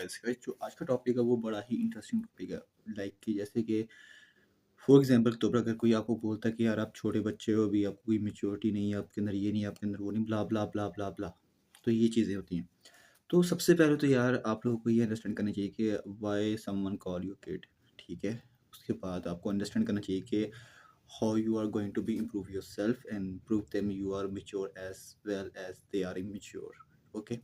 Guys जो आज का टॉपिक है वो बड़ा ही इंटरेस्टिंग टॉपिक है। लाइक कि जैसे कि फॉर एग्जांपल के तौर पर अगर कोई आपको बोलता है कि यार आप छोटे बच्चे हो, अभी आपको कोई मैच्योरिटी नहीं है, आपके अंदर ये नहीं है, आपके अंदर वो नहीं, ब्ला ब्ला ब्ला ब्ला ब्ला, तो ये चीज़ें होती हैं। तो सबसे पहले तो यार आप लोगों को ये अंडरस्टैंड करना चाहिए कि why someone call you kid, ठीक है। उसके बाद आपको अंडरस्टैंड करना चाहिए कि how you are going to be improve yourself and prove them you are mature as well as they are immature. Okay.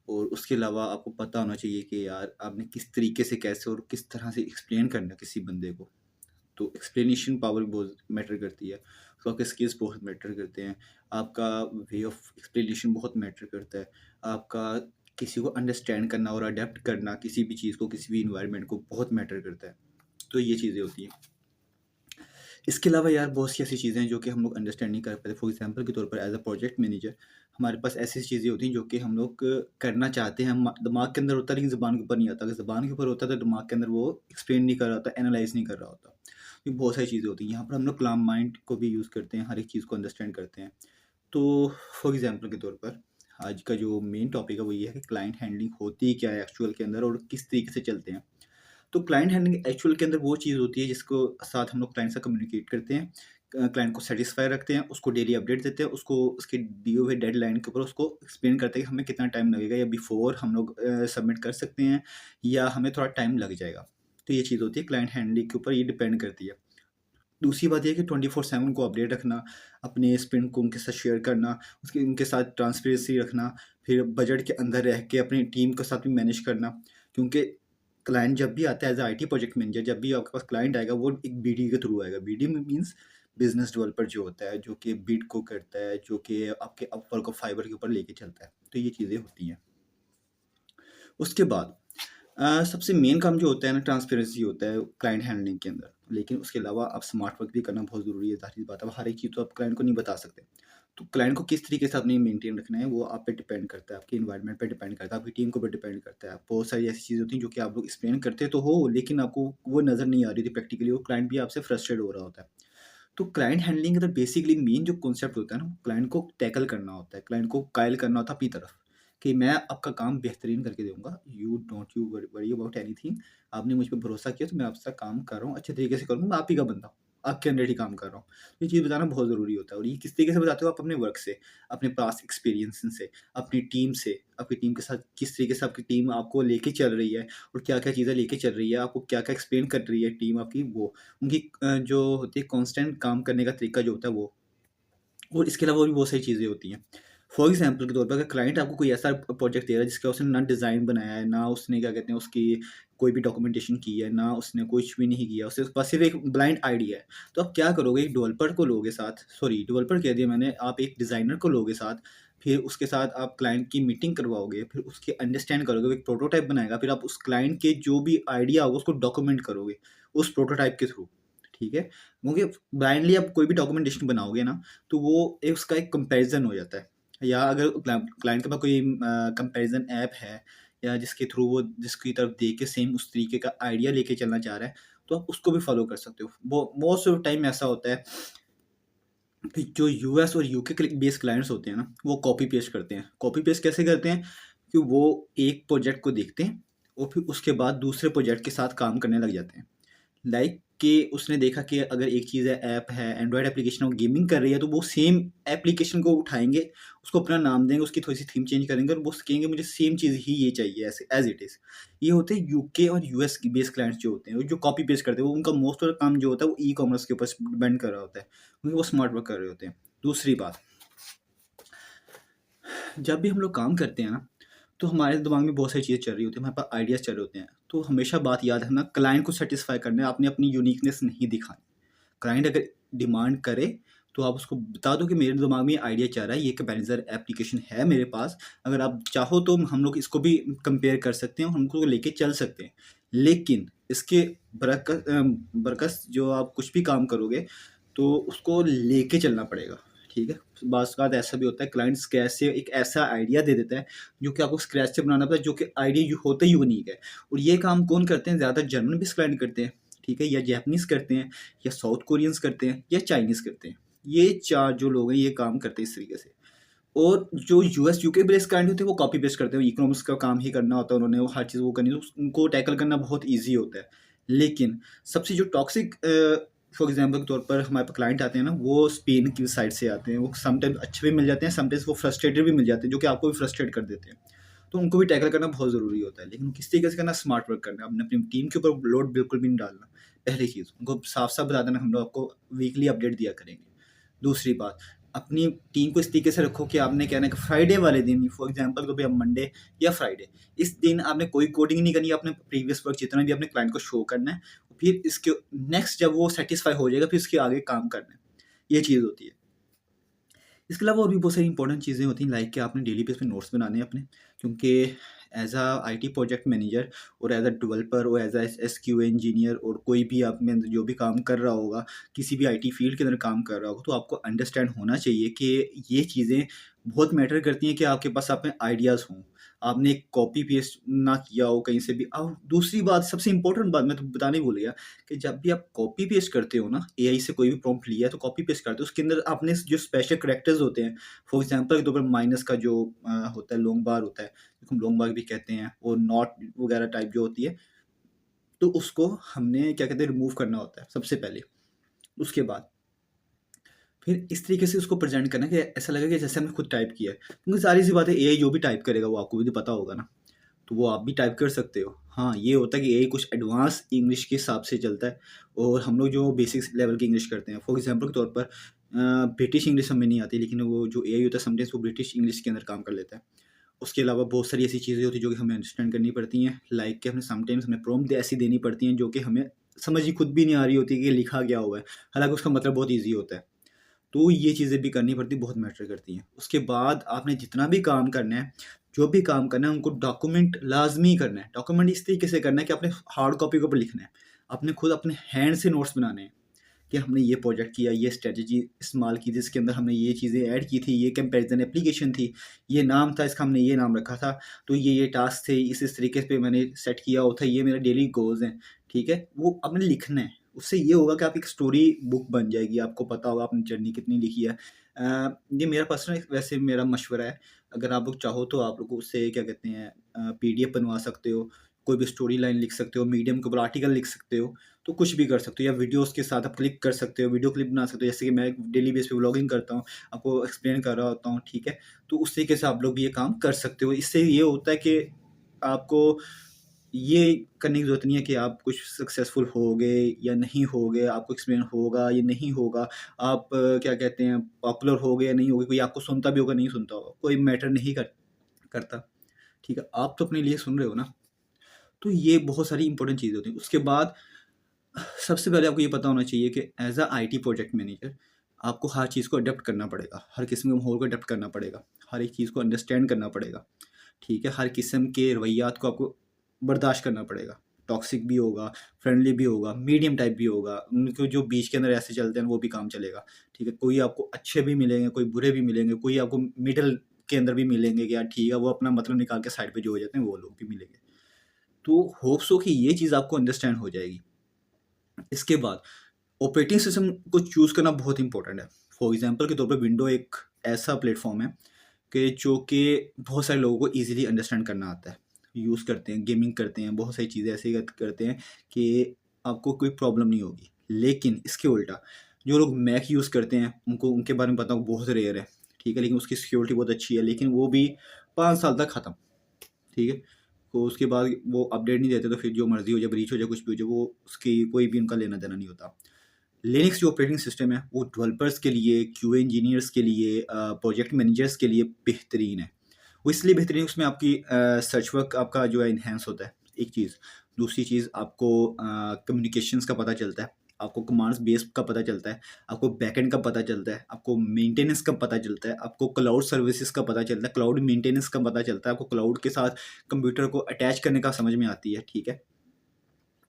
और उसके अलावा आपको पता होना चाहिए कि यार आपने किस तरीके से, कैसे और किस तरह से एक्सप्लेन करना है किसी बंदे को। तो एक्सप्लेनेशन पावर बहुत मैटर करती है, तो आपके स्किल्स बहुत मैटर करते हैं, आपका वे ऑफ एक्सप्लेनेशन बहुत मैटर करता है, आपका किसी को अंडरस्टैंड करना और अडेप्ट करना किसी भी चीज़ को, किसी भी इन्वायरमेंट को बहुत मैटर करता है। तो ये चीज़ें होती हैं। इसके अलावा यार बहुत सी ऐसी चीज़ें हैं जो कि हम लोग अंडरस्टैंड नहीं कर पाते। फॉर एग्जांपल के तौर पर एज़ अ प्रोजेक्ट मैनेजर हमारे पास ऐसी चीज़ें होती हैं जो कि हम लोग करना चाहते हैं, हम दिमाग के अंदर होता है लेकिन ज़ुबान के ऊपर नहीं आता। अगर ज़ुबान के ऊपर होता है तो दिमाग के अंदर वो एक्सप्लेन नहीं कर रहा होता, एनालाइज़ नहीं कर रहा होता। ये बहुत सारी चीज़ें होती हैं। यहाँ पर हम लोग क्लाम माइंड को भी यूज़ करते हैं, हर एक चीज़ को अंडरस्टैंड करते हैं। तो फॉर एग्जांपल के तौर पर आज का जो मेन टॉपिक है वो ये है कि क्लाइंट हैंडलिंग होती क्या है एक्चुअल के अंदर और किस तरीके से चलते हैं। तो क्लाइंट हैंडलिंग एक्चुअल के अंदर वो चीज़ होती है जिसको साथ हम लोग क्लाइंट से कम्युनिकेट करते हैं, क्लाइंट को सेटिस्फाई रखते हैं, उसको डेली अपडेट देते हैं, उसको उसके दिए हुए डेडलाइन के ऊपर उसको एक्सप्लेन करते हैं कि हमें कितना टाइम लगेगा, या बिफोर हम लोग सबमिट कर सकते हैं या हमें थोड़ा टाइम लग जाएगा। तो ये चीज़ होती है क्लाइंट हैंडलिंग के ऊपर, ये डिपेंड करती है। दूसरी बात ये है कि 24/7 को अपडेट रखना, अपने स्प्रिंट को उनके साथ शेयर करना, उसके उनके साथ ट्रांसपेरेंसी रखना, फिर बजट के अंदर रह के अपनी टीम के साथ भी मैनेज करना। क्योंकि क्लाइंट जब भी आता है as a IT project manager, जब भी आपके पास क्लाइंट आएगा वो एक बीडी के थ्रू आएगा। बीडी में मीन्स बिज़नेस डेवलपर जो होता है, जो कि बिड को करता है, जो कि आपके अपवर्क और फाइवर के ऊपर लेके चलता है। तो ये चीज़ें होती हैं। उसके बाद सबसे मेन काम जो होता है ना, ट्रांसपेरेंसी होता है क्लाइंट हैंडलिंग के अंदर। लेकिन उसके अलावा आप स्मार्ट वर्क भी करना बहुत ज़रूरी है, ज़ाहिर सी बात है। अब हर एक चीज़ तो आप क्लाइंट को नहीं बता सकते। तो क्लाइंट को किस तरीके से आपने मेंटेन रखना है वो आप पे डिपेंड करता है, आपके एनवायरनमेंट पे डिपेंड करता है, आपकी टीम के ऊपर डिपेंड करता है। बहुत सारी ऐसी चीज़ें होती हैं जो कि आप लोग एक्सप्लेन करते तो हो, लेकिन आपको वो नज़र नहीं आ रही थी प्रैक्टिकली, और क्लाइंट भी आपसे फ्रस्ट्रेट हो रहा होता है। तो क्लाइंट हैंडलिंग का तो बेसिकली मेन जो कॉन्सेप्ट होता है ना, क्लाइंट को टैकल करना होता है, क्लाइंट को कायल करना होता है अपनी तरफ, कि मैं आपका काम बेहतरीन करके दूँगा, you don't you worry about anything. आपने मुझ पे भरोसा किया तो मैं आपसे काम कर रहा हूँ, अच्छे तरीके से करूँगा, मैं आप ही का बंदा हूँ, आपके अंडर ही काम कर रहा हूँ। ये चीज़ बताना बहुत ज़रूरी होता है, और ये किस तरीके से बताते हो आप? अपने वर्क से, अपने पास्ट एक्सपीरियंस से, अपनी टीम से, आपकी टीम के साथ किस तरीके से आपकी टीम आपको लेके चल रही है और क्या-क्या चीज़ें लेके चल रही है, आपको क्या-क्या एक्सप्लेन कर रही है टीम आपकी, वो उनकी जो होती है कांस्टेंट काम करने का तरीका जो होता है वो। और इसके अलावा और भी बहुत सारी चीज़ें होती हैं। फॉर एग्ज़ाम्पल के तौर पर अगर क्लाइंट आपको कोई ऐसा प्रोजेक्ट दे रहा है जिसका उसने ना डिज़ाइन बनाया है, ना उसने क्या कहते हैं उसकी कोई भी डॉक्यूमेंटेशन की है, ना उसने कुछ भी नहीं किया, उसके पास सिर्फ़ एक ब्लाइंड आइडिया है। तो आप क्या करोगे, एक डेवलपर को लोगे साथ, सॉरी डेवलपर कह दिया मैंने, आप एक डिज़ाइनर को लोगे साथ, फिर उसके साथ आप क्लाइंट की मीटिंग करवाओगे, फिर उसके अंडरस्टैंड करोगे, वो एक प्रोटोटाइप बनाएगा, फिर आप उस क्लाइंट के जो भी आइडिया होगा उसको डॉक्यूमेंट करोगे, उस प्रोटोटाइप के थ्रू, ठीक है? क्योंकि ब्लाइंडली आप कोई भी डॉक्यूमेंटेशन बनाओगे ना, तो वो एक उसका एक कंपैरिज़न हो जाता है। या अगर क्लाइंट के पास कोई कंपैरिज़न ऐप है, या जिसके थ्रू वो जिसकी तरफ देख के सेम उस तरीके का आइडिया लेके चलना चाह रहा है, तो आप उसको भी फ़ॉलो कर सकते हो। वो मोस्ट ऑफ टाइम ऐसा होता है कि जो यूएस और यूके के बेस्ड क्लाइंट्स होते हैं ना, वो कॉपी पेस्ट करते हैं। कॉपी पेस्ट कैसे करते हैं? कि वो एक प्रोजेक्ट को देखते हैं और फिर उसके बाद दूसरे प्रोजेक्ट के साथ काम करने लग जाते हैं। लाइक कि उसने देखा कि अगर एक चीज़ है, ऐप है, एंड्रॉयड एप्लीकेशन वो गेमिंग कर रही है, तो वो सेम एप्लीकेशन को उठाएँगे, उसको अपना नाम देंगे, उसकी थोड़ी-सी थीम चेंज करेंगे और वो कहेंगे मुझे सेम चीज़ ही ये चाहिए ऐसे एज़ इट इज़। ये होते हैं यूके और यूएस की बेस्ड क्लाइंट्स जो होते हैं, जो कॉपी पेस्ट करते हैं, वो उनका मोस्ट ऑफ द काम जो होता है वो ई-कॉमर्स के ऊपर डिपेंड कर रहा होता है, क्योंकि वो स्मार्ट वर्क कर रहे होते हैं। दूसरी बात, जब भी हम लोग काम करते हैं ना, तो हमारे दिमाग में बहुत सारी चीज़ें चल रही होती हैं, हमारे पास आइडियाज़ चल रहे होते हैं। तो हमेशा बात याद रखना, क्लाइंट को सैटिस्फाई करना है, आपने अपनी यूनिकनेस नहीं दिखानी। क्लाइंट अगर डिमांड करे, तो आप उसको बता दो कि मेरे दिमाग में ये आइडिया चल रहा है, ये कंपैरिज़न एप्लीकेशन है मेरे पास। अगर आप चाहो तो हम लोग इसको भी कंपेयर कर सकते हैं, हम उसको लेके चल सकते हैं। लेकिन इसके बरअक्स जो आप कुछ भी काम करोगे, तो उसको लेके चलना पड़ेगा, ठीक है? बाज़-औक़ात ऐसा भी होता है क्लाइंट स्क्रैच से एक ऐसा आइडिया दे देता है, जो कि आपको स्क्रैच से बनाना पड़ता है, जो कि आइडिया यू होता ही यूनिक है। और ये काम कौन करते हैं? ज़्यादातर जर्मन बेस्ड क्लाइंट करते हैं, ठीक है? या जैपनीज़ करते हैं, या साउथ कोरियंस करते हैं, या चाइनीज़ करते हैं। ये 4 जो लोग हैं ये काम करते हैं इस तरीके से। और जो यूएस यूके बेस्ड क्लाइंट होते हैं वो कॉपी पेस्ट करते हैं, इकोनॉमिक्स का काम ही करना होता है उन्होंने, वो हर चीज़ वो करनी, तो उनको टैकल करना बहुत ईज़ी होता है। लेकिन सबसे जो टॉक्सिक फॉर एग्ज़ाम्पल के तौर पर हमारे पास क्लाइंट आते हैं ना, वो स्पेन की साइड से आते हैं, वो समटाइम्स अच्छे भी मिल जाते हैं, समटाइम्स वो फ्रस्ट्रेटेड भी मिल जाते हैं, जो कि आपको भी फ्रस्ट्रेट कर देते हैं। तो उनको भी टैकल करना बहुत ज़रूरी होता है, लेकिन किस तरीके से करना, स्मार्ट वर्क करना, अपने अपनी टीम के ऊपर लोड बिल्कुल भी नहीं डालना। पहली चीज़, उनको साफ-साफ बता देना हम लोग आपको वीकली अपडेट दिया करेंगे। दूसरी बात, अपनी टीम को इस तरीके से रखो कि आपने क्या है ना कि फ्राइडे वाले दिन फॉर एग्ज़ाम्पल कभी अब मंडे या फ्राइडे, इस दिन आपने कोई कोडिंग नहीं करनी है, आपने प्रीवियस वर्क जितना भी अपने क्लाइंट को शो करना है, फिर इसके नेक्स्ट जब वो सैटिस्फाई हो जाएगा, फिर इसके आगे काम करना है। ये चीज़ होती है। इसके अलावा और भी बहुत सारी इंपॉर्टेंट चीज़ें होती हैं, लाइक कि आपने डेली बेस पे नोट्स बनाने हैं अपने, क्योंकि as a IT project manager और एज अ डेवलपर और एज अ एसक्यूए इंजीनियर और कोई भी आप में जो भी काम कर रहा होगा, किसी भी आईटी फील्ड के अंदर काम कर रहा होगा, तो आपको अंडरस्टैंड होना चाहिए कि ये चीज़ें बहुत मैटर करती हैं कि आपके पास आप में आइडियाज़ हों, आपने कॉपी पेस्ट ना किया हो कहीं से भी। और दूसरी बात, सबसे इंपॉर्टेंट बात मैं तो बताने ही भूल गया, कि जब भी आप कॉपी पेस्ट करते हो ना, एआई से कोई भी प्रॉम्प्ट लिया है तो कॉपी पेस्ट करते हो, उसके अंदर आपने जो स्पेशल करैक्टर्स होते हैं, फॉर एग्जांपल के तौर पर माइनस का जो होता है, लॉन्ग बार होता है, जिसको हम लॉन्ग बार भी कहते हैं, और नॉट वगैरह टाइप जो होती है, तो उसको हमने क्या कहते हैं, रिमूव करना होता है सबसे पहले। उसके बाद फिर इस तरीके से उसको प्रेजेंट करना कि ऐसा लगे कि जैसे हमने खुद टाइप किया है, क्योंकि सारी सी बात है, एआई जो भी टाइप करेगा वो आपको भी तो पता होगा ना, तो वो आप भी टाइप कर सकते हो। हाँ, ये होता है कि एआई कुछ एडवांस इंग्लिश के हिसाब से चलता है, और हम लोग जो बेसिक लेवल की इंग्लिश करते हैं, फॉर एग्जांपल के तौर पर ब्रिटिश इंग्लिश हमें नहीं आती, लेकिन वो जो एआई होता है समटाइम्स वो ब्रिटिश इंग्लिश के अंदर काम कर लेता है। उसके अलावा बहुत सारी ऐसी चीज़ें होती हैं जो कि हमें अंडरस्टैंड करनी पड़ती हैं, लाइक कि हमें समटाइम्स हमें प्रॉम्प्ट ऐसी देनी पड़ती हैं जो कि हमें समझ ही खुद भी नहीं आ रही होती कि लिखा क्या हुआ है, हालाँकि उसका मतलब बहुत ईज़ी होता है। तो ये चीज़ें भी करनी पड़ती हैं, बहुत मैटर करती हैं। उसके बाद आपने जितना भी काम करना है, जो भी काम करना है, उनको डॉक्यूमेंट लाज़मी करना है। डॉक्यूमेंट इस तरीके से करना है कि आपने हार्ड कॉपी के ऊपर लिखना है। आपने खुद अपने हैंड से नोट्स बनाने हैं कि हमने ये प्रोजेक्ट किया, ये स्ट्रैटेजी इस्तेमाल की, जिसके अंदर हमने ये चीज़ें ऐड की थी, ये कंपैरिज़न एप्लीकेशन थी, ये नाम था, इसका हमने ये नाम रखा था, तो ये टास्क थे, इस तरीके पे मैंने सेट किया हुआ था, ये मेरा डेली गोल्स हैं, ठीक है? वो आपने लिखना है। उससे ये होगा कि आपकी एक स्टोरी बुक बन जाएगी, आपको पता होगा आपने जर्नी कितनी लिखी है। ये मेरा पर्सनल वैसे मेरा मशवरा है, अगर आप लोग चाहो तो आप लोग उससे क्या कहते हैं पीडीएफ बनवा सकते हो, कोई भी स्टोरी लाइन लिख सकते हो, मीडियम के ऊपर आर्टिकल लिख सकते हो, तो कुछ भी कर सकते हो, या वीडियोज़ के साथ आप क्लिक कर सकते हो, वीडियो क्लिप बना सकते हो, जैसे कि मैं डेली बेस पे व्लॉगिंग करता हूँ, आपको एक्सप्लेन कर रहा होता हूँ, ठीक है? तो उस तरीके से आप लोग भी ये काम कर सकते हो। इससे ये होता है कि आपको ये करने की ज़रूरत नहीं है कि आप कुछ सक्सेसफुल होगे या नहीं होगे, आपको एक्सप्लेन होगा या नहीं होगा, आप क्या कहते हैं पॉपुलर होगे या नहीं होगे, कोई आपको सुनता भी होगा, नहीं सुनता होगा, कोई मैटर नहीं करता, ठीक है? आप तो अपने लिए सुन रहे हो ना, तो ये बहुत सारी इंपॉर्टेंट चीज़ें होती हैं। उसके बाद सबसे पहले आपको ये पता होना चाहिए कि as a IT project manager आपको हर चीज़ को अडॉप्ट करना पड़ेगा, हर किस्म के माहौल को अडॉप्ट करना पड़ेगा, हर एक चीज़ को अंडरस्टैंड करना पड़ेगा, ठीक है? हर किस्म के रवैयात को आपको बर्दाश्त करना पड़ेगा। टॉक्सिक भी होगा, फ्रेंडली भी होगा, मीडियम टाइप भी होगा, उनको जो बीच के अंदर ऐसे चलते हैं वो भी काम चलेगा, ठीक है? कोई आपको अच्छे भी मिलेंगे, कोई बुरे भी मिलेंगे, कोई आपको मिडल के अंदर भी मिलेंगे कि यार ठीक है, वो अपना मतलब निकाल के साइड पे जो हो जाते हैं वो लोग भी मिलेंगे। तो होप सो कि ये चीज़ आपको अंडरस्टैंड हो जाएगी। इसके बाद ऑपरेटिंग सिस्टम को चूज़ करना बहुत इंपॉर्टेंट है। फॉर एग्ज़ाम्पल के तौर पे विंडो एक ऐसा प्लेटफ़ॉर्म है कि जो कि बहुत सारे लोगों को ईज़िली अंडरस्टैंड करना आता है। यूज़ करते हैं, गेमिंग करते हैं, बहुत सारी चीज़ें ऐसे करते हैं कि आपको कोई प्रॉब्लम नहीं होगी। लेकिन इसके उल्टा जो लोग मैक यूज़ करते हैं, उनको उनके बारे में पता हो बहुत रेयर है, ठीक है? लेकिन उसकी सिक्योरिटी बहुत अच्छी है, लेकिन वो भी 5 साल तक ख़त्म, ठीक है? तो उसके बाद वो अपडेट नहीं देते, तो फिर जो मर्ज़ी हो जाए, ब्रीच हो जाए, कुछ भी हो जाए, वो उसकी कोई भी उनका लेना-देना नहीं होता। लिनक्स जो ऑपरेटिंग सिस्टम है वो डेवलपर्स के लिए, क्यूए इंजीनियर्स के लिए, प्रोजेक्ट मैनेजर्स के लिए बेहतरीन है। वो इसलिए बेहतरीन है, उसमें आपकी सर्च वर्क आपका जो है इन्हांस होता है, एक चीज़। दूसरी चीज़ आपको कम्युनिकेशंस का पता चलता है, आपको कमांड्स बेस का पता चलता है, आपको बैकएंड का पता चलता है, आपको मेंटेनेंस का पता चलता है, आपको क्लाउड सर्विसेज का पता चलता है, क्लाउड मेंटेनेंस का पता चलता है, आपको क्लाउड के साथ कंप्यूटर को अटैच करने का समझ में आती है, ठीक है?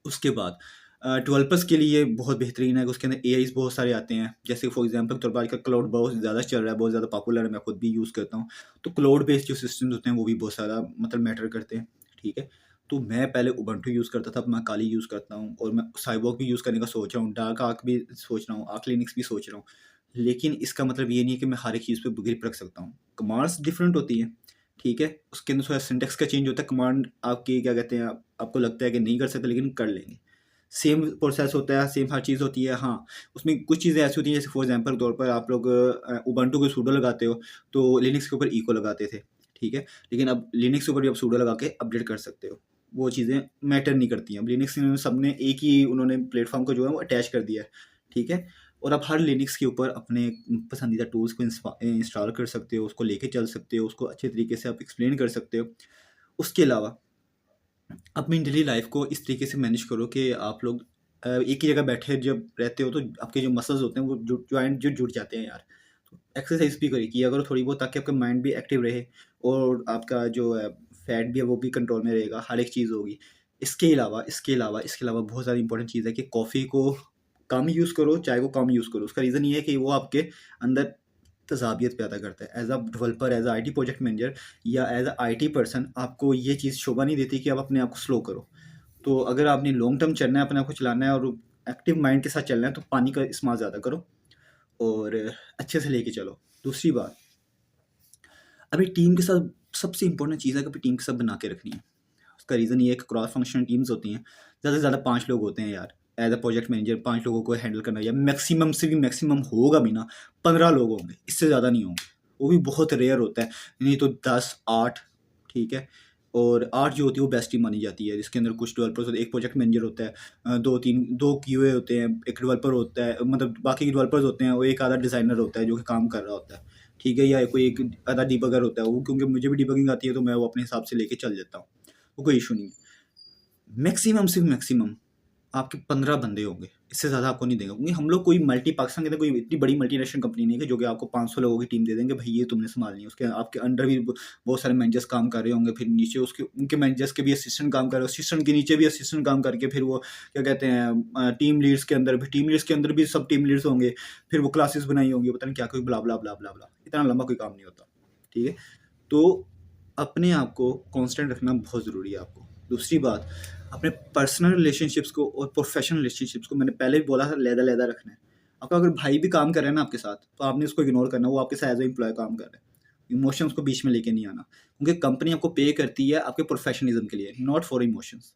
उसके बाद डेवलपर्स के लिए बहुत बेहतरीन है कि उसके अंदर एआईज़ बहुत सारे आते हैं। जैसे फॉर एग्ज़ाम्पल के तौर पर आजकल क्लाउड बहुत ज़्यादा चल रहा है, बहुत ज़्यादा पॉपुलर है, मैं खुद भी यूज़ करता हूँ। तो क्लाउड बेस्ड जो सिस्टम्स होते हैं वो भी बहुत सारा मतलब मैटर करते हैं, ठीक है? तो मैं पहले उबंटू यूज़ करता था, अब मैं काली यूज़ करता हूँ, और मैं साइबॉग भी यूज़ करने का सोच रहा हूँ, डार्क आर्क भी सोच रहा हूँ, आर्क लिनक्स भी सोच रहा हूँ। लेकिन इसका मतलब ये नहीं है कि मैं हर एक चीज़ पे ग्रिप रख सकता हूँ। कमांड्स डिफरेंट होती हैं, ठीक है? उसके अंदर थोड़ा सिंटैक्स का चेंज होता है, कमांड आपकी क्या कहते हैं आपको लगता है कि नहीं कर सकते लेकिन कर लेंगे। सेम प्रोसेस होता है, सेम हर चीज़ होती है। हाँ, उसमें कुछ चीज़ें ऐसी होती हैं जैसे फॉर एग्ज़ाम्पल के तौर पर आप लोग उबंटू के सूडो लगाते हो, तो लिनक्स के ऊपर इको लगाते थे, ठीक है? लेकिन अब लिनक्स के ऊपर भी आप सूडो लगा के अपडेट कर सकते हो। वो चीज़ें मैटर नहीं करती हैं। अब लिनक्स में सबने एक ही उन्होंने प्लेटफ़ॉर्म को जो है वो अटैच कर दिया है, ठीक है? और आप हर लिनक्स के ऊपर अपने पसंदीदा टूल्स को इंस्टॉल कर सकते हो, उसको लेके चल सकते हो, उसको अच्छे तरीके से आप एक्सप्लेन कर सकते हो। उसके अलावा अपनी डेली लाइफ को इस तरीके से मैनेज करो कि आप लोग एक ही जगह बैठे जब रहते हो तो आपके जो मसल्स होते हैं वो जॉइंट जो जुड़ जाते हैं यार। तो एक्सरसाइज भी किया करो थोड़ी बहुत, ताकि आपका माइंड भी एक्टिव रहे और आपका जो फैट भी है वो भी कंट्रोल में रहेगा, हर एक चीज़ होगी। इसके अलावा बहुत ज़्यादा इंपॉर्टेंट चीज़ है कि कॉफ़ी को कम यूज़ करो, चाय को कम यूज़ करो। उसका रीज़न ये है कि वो आपके अंदर तज़ाबियत पैदा करता है। As a developer, as a IT project manager या एज़ अ आईटी पर्सन आपको ये चीज़ शोभा नहीं देती कि आप अपने आप को स्लो करो। तो अगर आपने लॉन्ग टर्म चलना है, अपने आप को चलाना है और एक्टिव माइंड के साथ चलना है, तो पानी का इस्तेमाल ज़्यादा करो और अच्छे से लेके चलो। दूसरी बात, अभी टीम के साथ सबसे इम्पोर्टेंट चीज़ है कि टीम के साथ बना के रखनी है। उसका रीज़न ये है कि क्रॉस फंक्शनल टीम्स होती हैं। ज़्यादा से ज़्यादा 5 लोग होते हैं यार। एज़ अ प्रोजेक्ट मैनेजर 5 लोगों को हैंडल करना, या मैक्सिमम से भी मैक्सिमम होगा भी ना 15 लोग होंगे, इससे ज़्यादा नहीं होंगे। वो भी बहुत रेयर होता है, नहीं तो 10, 8, ठीक है? और 8 जो होती है वो बेस्ट टीम मानी जाती है, जिसके अंदर कुछ डेवलपर्स होते हैं, 1 प्रोजेक्ट मैनेजर होता है, 2 क्यूए होते हैं, 1 डेवलपर होता है, मतलब बाकी के डेवलपर्स होते हैं और 1 आधा डिज़ाइनर होता है जो कि काम कर रहा होता है, ठीक है? या कोई एक आधा डिबगर होता है, वो क्योंकि मुझे भी डिबगिंग आती है तो मैं वो अपने हिसाब से लेके चल देता हूँ, वो कोई इश्यू नहीं है। मैक्सिमम से मैक्सिमम आपके 15 बंदे होंगे, इससे ज़्यादा आपको नहीं देंगे, क्योंकि हम लोग कोई पाकिस्तान के अंदर कोई इतनी बड़ी मल्टीनेशनल कंपनी नहीं है कि जो कि आपको 500 लोगों की टीम दे देंगे, भई ये तुमने सँभालनी है। उसके आपके अंडर भी बहुत सारे मैनेजर्स काम कर रहे होंगे, फिर नीचे उसके उनके मैनेजर्स के भी असिस्टेंट काम कर रहे हो, असिस्टेंट के नीचे भी असिस्टेंट काम करके फिर वो क्या कहते हैं टीम लीड्स के अंदर भी सब टीम लीड्स होंगे, फिर वो क्लासेस बनाई होंगी, पता नहीं क्या कोई ब्ला, ब्ला, ब्ला, ब्ला, ब्ला। इतना लंबा कोई काम नहीं होता, ठीक है? तो अपने आप को कांस्टेंट रखना बहुत ज़रूरी है आपको। दूसरी बात, अपने पर्सनल रिलेशनशिप्स को और प्रोफेशनल रिलेशनशिप्स को मैंने पहले भी बोला था, अलग-अलग रखना है। आपका अगर भाई भी काम कर रहा है ना आपके साथ, तो आपने उसको इग्नोर करना है, वो आपके साथ एज़ अ एम्प्लॉयी काम कर रहा है। इमोशंस को बीच में लेके नहीं आना, क्योंकि कंपनी आपको पे करती है आपके प्रोफेशनलिज़्म के लिए, नॉट फॉर इमोशंस।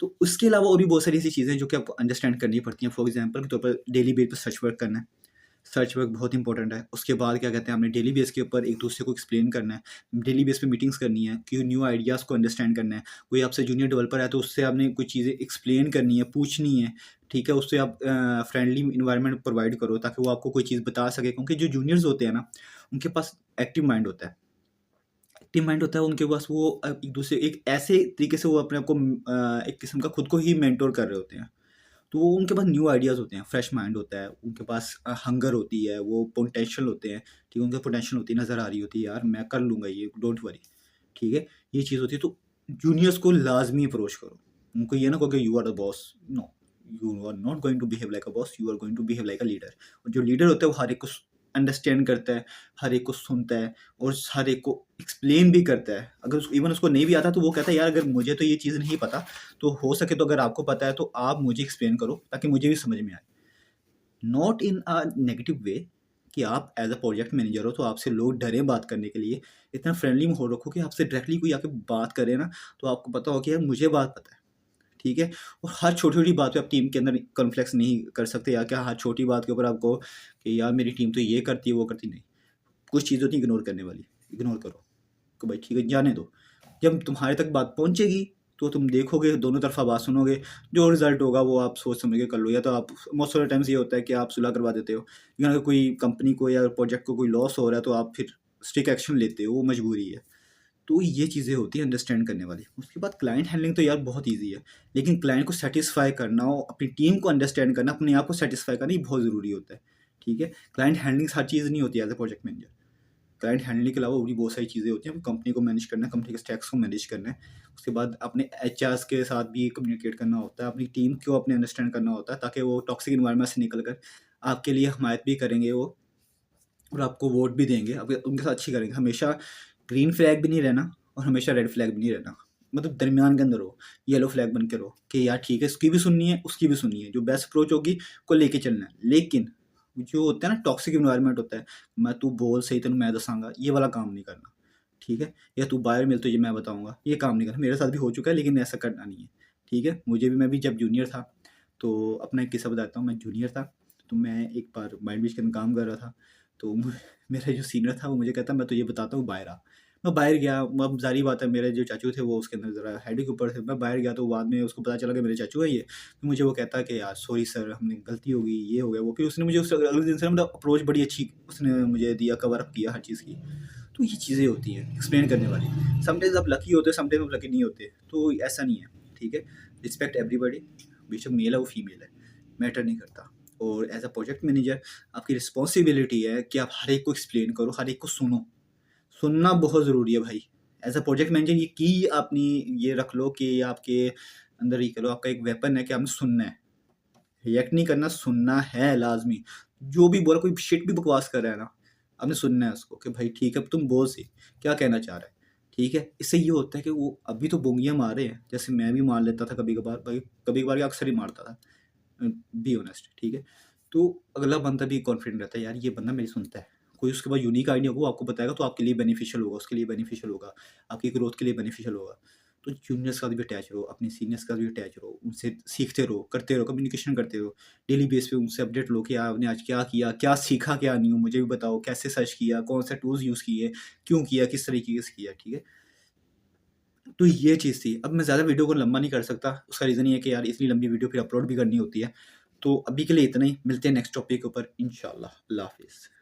तो उसके अलावा और भी बहुत सारी ऐसी चीज़ें हैं जो कि आपको अंडरस्टैंड करनी पड़ती हैं। फॉर एग्ज़ाम्पल के तौर पर डेली बेस पे सर्च वर्क करना है। सर्च वर्क बहुत इंपॉर्टेंट है। उसके बाद क्या कहते हैं, हमने डेली बेस के ऊपर एक दूसरे को एक्सप्लेन करना है। डेली बेस पे मीटिंग्स करनी है कि न्यू आइडियाज़ को अंडरस्टैंड करना है। कोई आपसे जूनियर डेवलपर है तो उससे आपने कुछ चीज़ें एक्सप्लेन करनी है, पूछनी है, ठीक है? उससे आप फ्रेंडली एनवायरनमेंट प्रोवाइड करो ताकि वो आपको कोई चीज़ बता सके, क्योंकि जो जूनियर्स होते हैं ना, उनके पास एक्टिव माइंड होता है। एक्टिव माइंड होता है उनके पास, वो एक दूसरे एक ऐसे तरीके से वो अपने आप को एक किस्म का खुद को ही मेंटर कर रहे होते हैं। तो वो उनके पास न्यू आइडियाज़ होते हैं, फ्रेश माइंड होता है, उनके पास हंगर होती है, वो पोटेंशियल होते हैं, ठीक है? उनके पोटेंशियल होती है, नज़र आ रही होती है, यार मैं कर लूँगा ये, डोंट वरी, ठीक है? ये चीज़ होती है, तो जूनियर्स को लाज़मी अप्रोच करो। उनको ये ना कहो कि you are the boss, no, you are not going to behave like a boss, you are going to behave like a leader. और जो लीडर होता है वो हर एक को अंडरस्टैंड करता है, हर एक को सुनता है और हर एक को एक्सप्लेन भी करता है। अगर इवन उसको नहीं भी आता तो वो कहता है, यार अगर मुझे तो ये चीज़ नहीं पता, तो हो सके तो अगर आपको पता है तो आप मुझे एक्सप्लेन करो ताकि मुझे भी समझ में आए। Not in a negative way कि आप एज़ अ प्रोजेक्ट मैनेजर हो तो आपसे लोग डरें बात करने के लिए। इतना फ्रेंडली माहौल रखो कि आपसे डायरेक्टली कोई आके बात करे ना, तो आपको पता हो कि यार मुझे बात पता है, ठीक है? और हर छोटी-छोटी बात पे आप टीम के अंदर कॉन्फ्लिक्ट्स नहीं कर सकते, या क्या हर छोटी बात के ऊपर आप कहो कि यार मेरी टीम तो ये करती है, वो करती नहीं। कुछ चीज़ होती है इग्नोर करने वाली, इग्नोर करो कि भाई ठीक है, जाने दो। जब तुम्हारे तक बात पहुँचेगी तो तुम देखोगे, दोनों तरफ़ा बात सुनोगे, जो रिज़ल्ट होगा वो आप सोच समझ के कर लो, या तो आप मोस्ट ऑफ द टाइम्स ये होता है कि आप सुलह करवा देते हो। लेकिन अगर कोई कंपनी को या प्रोजेक्ट को कोई लॉस हो रहा है तो आप फिर स्ट्रिक्ट एक्शन लेते हो, वो मजबूरी है। तो ये चीज़ें होती हैं अंडरस्टैंड करने वाली। उसके बाद क्लाइंट हैंडलिंग तो यार बहुत ईज़ी है, लेकिन क्लाइंट को सैटिस्फाई करना और अपनी टीम को अंडरस्टैंड करना, अपने आप को सैटिस्फाई करना, ये बहुत ज़रूरी होता है, ठीक है? क्लाइंट हैंडलिंग हर चीज़ नहीं होती as a project manager. Client handling के अलावा और भी बहुत सारी चीज़ें होती हैं। कंपनी को मैनेज करना है, कंपनी के स्टैक्स को मैनेज करना है। उसके बाद अपने एचआर्स के साथ भी कम्युनिकेट करना होता है, अपनी टीम को अपने अंडरस्टैंड करना होता है ताकि वो टॉक्सिक एनवायरनमेंट से निकल कर आपके लिए हिमायत भी करेंगे वो, और आपको वोट भी देंगे, आप उनके साथ अच्छी करेंगे। हमेशा ग्रीन फ्लैग भी नहीं रहना और हमेशा रेड फ्लैग भी नहीं रहना, मतलब दरमियान के अंदर हो, येलो फ्लैग बन के रहो कि यार ठीक है, इसकी भी सुननी है, उसकी भी सुननी है, जो बेस्ट अप्रोच होगी को लेके चलना है। लेकिन जो होता है ना टॉक्सिक एनवायरनमेंट होता है, मैं तू बोल सही तेनू मैं दसांगा, ये वाला काम नहीं करना, ठीक है? या तू बाहर मिल तुझे मैं बताऊँगा, ये काम नहीं करना। मेरे साथ भी हो चुका है लेकिन ऐसा करना नहीं है, ठीक है? मैं भी जब जूनियर था, तो अपना एक किस्सा बताता हूँ। मैं जूनियर था, तो मैं एक बार माइंड बीच के अंदर काम कर रहा था, तो मेरा जो सीनियर था वो मुझे कहता मैं तुझे बताता हूँ बाहर आ। मैं बाहर गया, अब ज़ाहिर बात है मेरे जो चाचू थे वो उसके अंदर ज़रा हेड के ऊपर थे। मैं बाहर गया तो बाद में उसको पता चला कि मेरे चाचू है ये। तो मुझे वो कहता है कि यार सॉरी सर हमने गलती हो गई, ये हो गया वो। फिर उसने मुझे उस अगले दिन से मतलब अप्रोच बड़ी अच्छी उसने मुझे दिया, कवर अप किया हर चीज़ की। तो ये चीज़ें होती हैं एक्सप्लेन करने वाली। समटाइम्स आप लकी होते हो, समटाइम्स आप लकी नहीं होते, तो ऐसा नहीं है, ठीक है? रिस्पेक्ट एवरीबॉडी, बेशक मेल है वो फीमेल है, मैटर नहीं करता। और एज अ प्रोजेक्ट मैनेजर आपकी रिस्पॉन्सिबिलिटी है कि आप हर एक को एक्सप्लेन करो, हर एक को सुनो। सुनना बहुत ज़रूरी है भाई। एज़ अ प्रोजेक्ट मैनेजर ये की आपने ये रख लो कि आपके अंदर ये करो, आपका एक वेपन है कि आपने सुनना है। रिएक्ट नहीं करना, सुनना है लाज़मी। जो भी बोला, कोई शिट भी बकवास कर रहा है ना, आपने सुनना है उसको कि भाई ठीक है, अब तुम बोल सही, क्या कहना चाह रहा है, ठीक है? इससे ये होता है कि वो अभी तो बोंगियाँ मार रहे हैं, जैसे मैं भी मार लेता था कभी-कभार भाई, कभी-कभार क्या अक्सर ही मारता था। बी ऑनेस्ट, ठीक है? तो अगला बंदा भी कॉन्फिडेंट रहता है, यार ये बंदा मेरी सुनता है। कोई उसके पास यूनिक आइडिया होगा वो आपको बताएगा, तो आपके लिए बेनिफिशियल होगा, उसके लिए बेनिफिशियल होगा, आपकी ग्रोथ के लिए बेनिफिशियल होगा। तो जूनियर्स के साथ भी अटैच रहो, अपने सीनियर्स के साथ भी अटैच रहो, उनसे सीखते रहो, करते रहो, कम्युनिकेशन करते रहो। डेली बेस पे उनसे अपडेट लो कि आपने आज क्या किया, क्या सीखा, क्या नहीं, मुझे भी बताओ, कैसे सर्च किया, कौन सा टूल्स यूज़ किए, क्यों किया, किस तरीके से किया, ठीक है? तो ये चीज़ थी। अब मैं ज़्यादा वीडियो को लंबा नहीं कर सकता, उसका रीज़न ये है कि यार इतनी लंबी वीडियो फिर अपलोड भी करनी होती है। तो अभी के लिए इतना ही, मिलते हैं नेक्स्ट टॉपिक के ऊपर इंशाल्लाह। अल्लाह हाफ़िज़।